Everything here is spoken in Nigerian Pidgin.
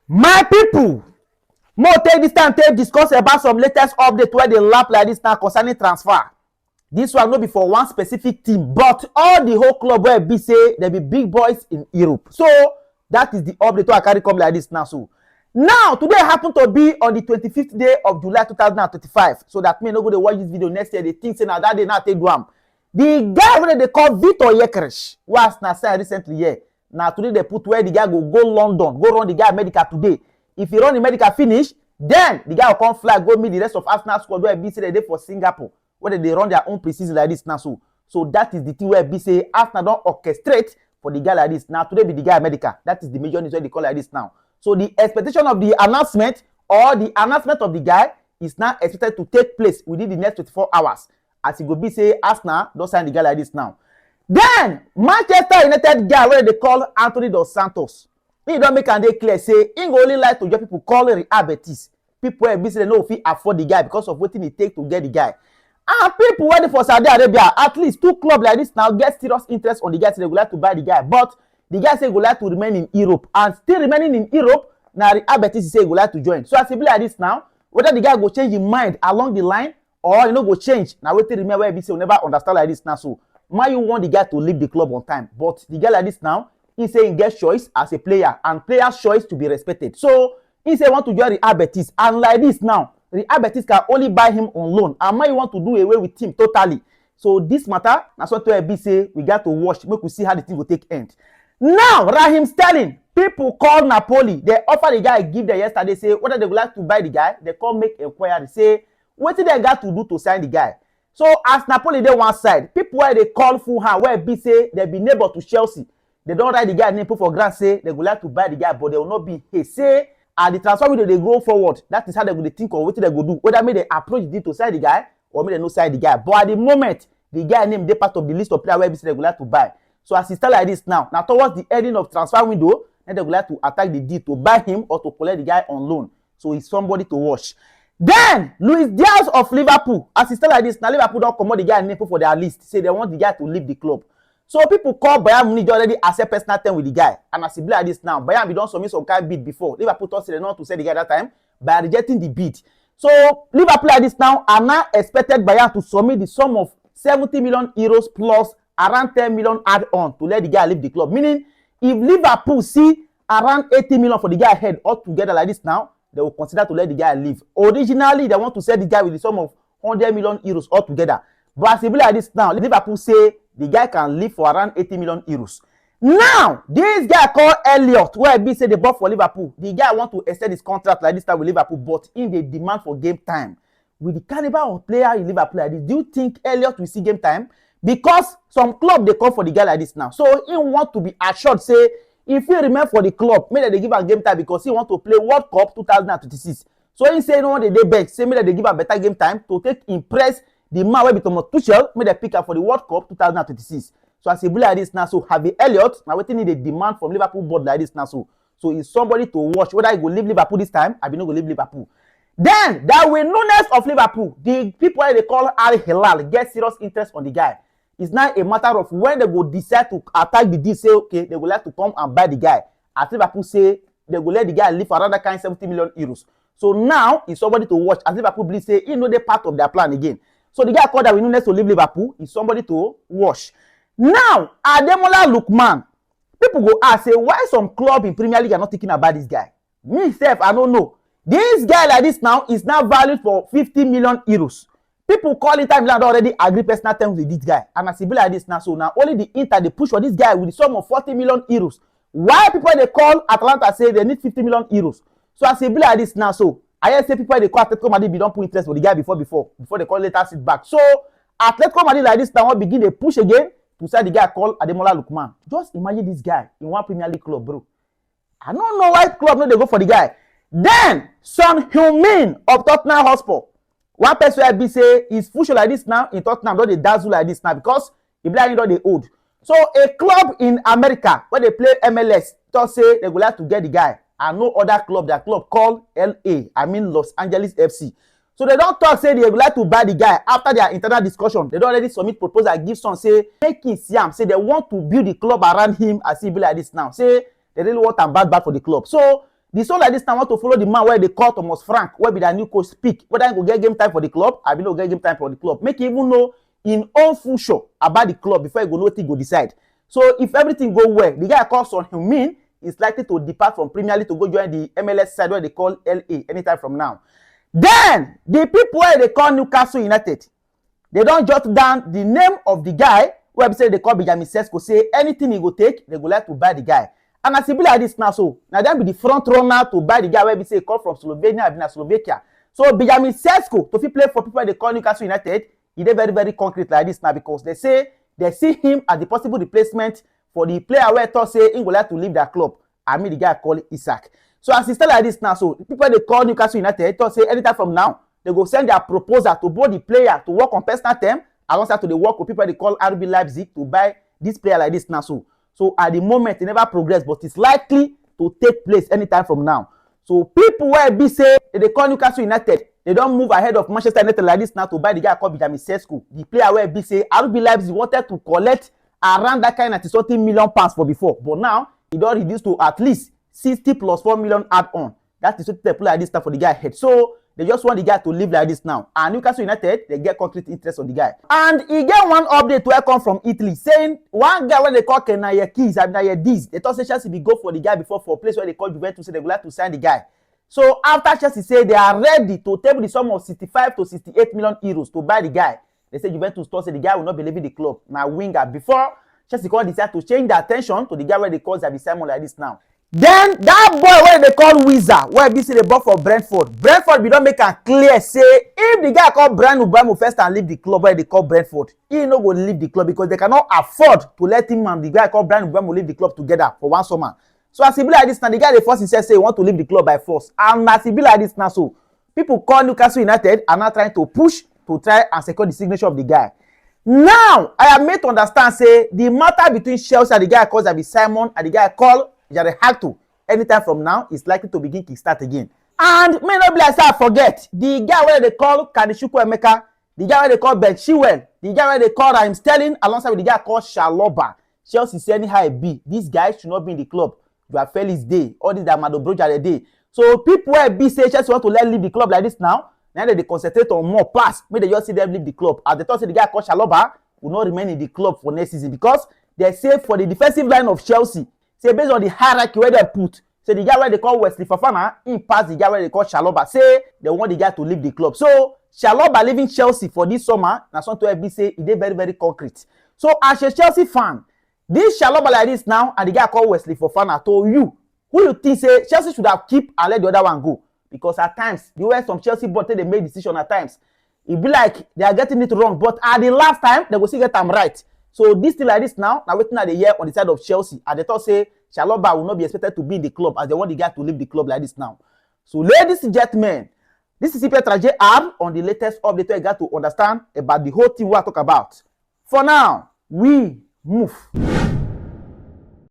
My people, more take this time to discuss about some latest update where they lap like this now concerning transfer. This one no be for one specific team, but all the whole club where be say there be big boys in Europe. So that is the update I carry come like this now. So now today happen to be on the 25th day of July 2025. So that may not go to watch this video next year. They think say now that day now take do am. The guy wey they call Gyokeres was na signed recently here. Now today they put where the guy go London, go run the guy medical today. If he run the medical finish, then the guy will come fly go meet the rest of Arsenal squad where be say they for Singapore, where they run their own preseason like this now. So that is the thing where be say Arsenal don't orchestrate for the guy like this. Now today be the guy medical. That is the major news where they call like this now. So the expectation of the announcement or the announcement of the guy is now expected to take place within the next 24 hours. As it go be say Arsenal don't sign the guy like this now. Then Manchester United guy where they call Antony dos Santos. He don't make and they clear say he go only like to get people call Real Betis. People where be say they know if he afford the guy because of what it take to get the guy. And people waiting for Saudi Arabia, at least two clubs like this now get serious interest on the guy, so they go like to buy the guy. But the guy say he go like to remain in Europe, and still remaining in Europe, now Real Betis say he go like to join. So as it be like this now, whether the guy go change his mind along the line or you know go change, now wait till remember where he say we never understand like this now. So you want the guy to leave the club on time, but the guy like this now, he say he gets choice as a player, and player's choice to be respected. So he say he want to join Real Betis, and like this now, Real Betis can only buy him on loan, and you want to do away with him totally. So this matter, that's what we say we got to watch, make we see how the thing will take end. Now, Raheem Sterling, people call Napoli. They offer the guy a gift there yesterday, say whether they would like to buy the guy. They call make inquiry, say what did they got to do to sign the guy. So as Napoli they one side, people where they call full hand, where be say they be neighbor to Chelsea. They don't write the guy name put for grant, say they would like to buy the guy, but they will not be. Hey, say and the transfer window they go forward. That is how they go think of what they go do. Whether may they approach the deal to sign the guy or may they no sign the guy. But at the moment, the guy name they part of the list of players where be say they would like to buy. So as it start like this now towards the ending of transfer window, then they would like to attack the deal to buy him or to collect the guy on loan. So it's somebody to watch. Then Diaz of Liverpool, as it start like this now, Liverpool don't come out the guy name for their list. Say they want the guy to leave the club. So people call Bayern Munich already accept personal term with the guy. And as it be like this now, Bayern we don't submit some kind of bid before. Liverpool thought they not to sell the guy that time by rejecting the bid. So Liverpool like this now are now expected Bayern to submit the sum of 70 million euros plus around 10 million add-on to let the guy leave the club. Meaning, if Liverpool see around 80 million for the guy head altogether like this now, they will consider to let the guy leave. Originally, they want to sell the guy with the sum of 100 million euros altogether. But as it be like this now, Liverpool say the guy can leave for around 80 million euros. Now, this guy called Elliot, where be say they bought for Liverpool, the guy want to extend his contract like this time with Liverpool, but in the demand for game time. With the caliber of player in Liverpool like this, do you think Elliot will see game time? Because some club they come for the guy like this now. So he want to be assured, say, if he remain for the club, maybe they give him game time because he want to play World Cup 2026. So he say no, they beg, say maybe they give him better game time to take impress the man wey be Thomas Tuchel, may they pick up for the World Cup 2026. So as a be like this now, so Harvey Elliott, now waiting need a demand from Liverpool board like this now. So it's somebody to watch whether he go leave Liverpool this time, I be not go leave Liverpool. Then that way Nunez of Liverpool, the people they call Al Hilal get serious interest on the guy. It's now a matter of when they go decide to attack the deal, say okay, they will like to come and buy the guy. As Liverpool say they will let the guy leave for another kind 70 million euros. So now it's somebody to watch. As Liverpool please say he know they part of their plan again. So the guy called that we Nunez to leave Liverpool is somebody to watch. Now, Ademola Lookman, people go ask, say, why some club in Premier League are not thinking about this guy? Me, self, I don't know. This guy like this now is now valued for 50 million euros. People call Inter Milan already agree personal terms with this guy. And as he be like this now, so now only the Inter, they push for this guy with the sum of 40 million euros. Why people they call Atalanta say they need 50 million euros? So as he be like this now, so I say people they call Atletico Madrid don't put interest for the guy before they call later sit back. So Atletico Madrid like this now will begin they push again to say the guy called Ademola Lookman. Just imagine this guy in one Premier League club, bro. I don't know why club no they go for the guy. Then Son Heung-min of Tottenham Hotspur. One person will be say is future like this now in Tottenham, don't they dazzle like this now because the blind don't they old. So a club in America where they play MLS thought say they go like to get the guy. And no other club, their club called Los Angeles FC. So they don't talk, say they would like to buy the guy after their internal discussion. They don't already submit proposal, give some, say, make him see him. Say they want to build the club around him as he be like this now. Say they really want him bad for the club. So The soul like this now want to follow the man where they call Thomas Frank, where be the new coach speak, whether he go get game time for the club, I will not get game time for the club. Make him even know in own full show about the club before he go know what he go decide. So if everything go well, the guy calls on him is likely to depart from Premier League to go join the MLS side where they call LA anytime from now. Then the people where they call Newcastle United, they don't jot down the name of the guy where they say they call Benjamin Sesko, say anything he go take, they go like to buy the guy. And as he be like this now, so now they be the front runner to buy the guy where we say he come from Slovenia, I've been Slovakia. So Benjamin Sesko to play for people they call Newcastle United, he dey very, very concrete like this now because they say they see him as the possible replacement for the player where thought say he go like to leave their club. I mean the guy called Isaac. So as he start like this now, so people they call Newcastle United thought say anytime from now they go send their proposal to both the player to work on personal term alongside to the work with people they call RB Leipzig to buy this player like this now. So at the moment it never progress, but it's likely to take place anytime from now. So people where be say they call Newcastle United, they don't move ahead of Manchester United like this now to buy the guy called Benjamin Sesko. The player where be say RB Leipzig wanted to collect around that kind of £30 million for before, but now it don't reduce to at least 60 plus 4 million add-on. That is what they play like this now for the guy head. So they just want the guy to live like this now. And Newcastle United, they get concrete interest on the guy. And he get one update where come from Italy saying one guy when they call Diaz, they thought Chelsea be go for the guy before for a place where they call Juventus, so they would like to sign the guy. So after Chelsea say they are ready to table the sum of 65 to 68 million euros to buy the guy, they say Juventus thought say the guy will not be leaving the club. Now winger before Chelsea decide to change their attention to the guy where they call Xabi Simon like this now. Then that boy where they call Wizard, where BC they bought for Brentford we don't make a clear say if the guy called Brian Ubamo first and leave the club where they call Brentford, he no go leave the club because they cannot afford to let him and the guy called Brian Ubamo leave the club together for one summer. So as he be like this now, the guy they force himself say he want to leave the club by force. And as he be like this now, so people call Newcastle United are now trying to push to try and secure the signature of the guy. Now I am made to understand say the matter between Chelsea and the guy called Xabi Simon and the guy called Jared Hato anytime from now is likely to begin kickstart again. And may not be like I forget the guy where they call Kanishukwu Emeka, the guy where they call Ben Chilwell, the guy where they call Raheem Sterling alongside with the guy called Chalobah. Chelsea say anyhow it be, these guys should not be in the club. You are Felix Day, all these are Madobroja day. So people where be say Chelsea want to let leave the club like this now they concentrate on more pass. May they just see them leave the club. As they thought say the guy called Chalobah will not remain in the club for next season because they say for the defensive line of Chelsea, say based on the hierarchy where they put, say the guy where they call Wesley Fofana, in pass the guy where they call Chalobah, say they want the guy to leave the club. So Chalobah leaving Chelsea for this summer, now something to be say it is very, very concrete. So as a Chelsea fan, this Chalobah like this now and the guy called Wesley Fofana to you, who you think say Chelsea should have keep and let the other one go? Because at times, the way some Chelsea board they make decision at times, it be like they are getting it wrong, but at the last time they go see get them right. So this thing like this now waiting at the year on the side of Chelsea, and they thought say Chalobah will not be expected to be in the club as they want the guy to leave the club like this now. So ladies and gentlemen, this is Petra JR on the latest update I got to understand about the whole thing we are talking about. For now, we move.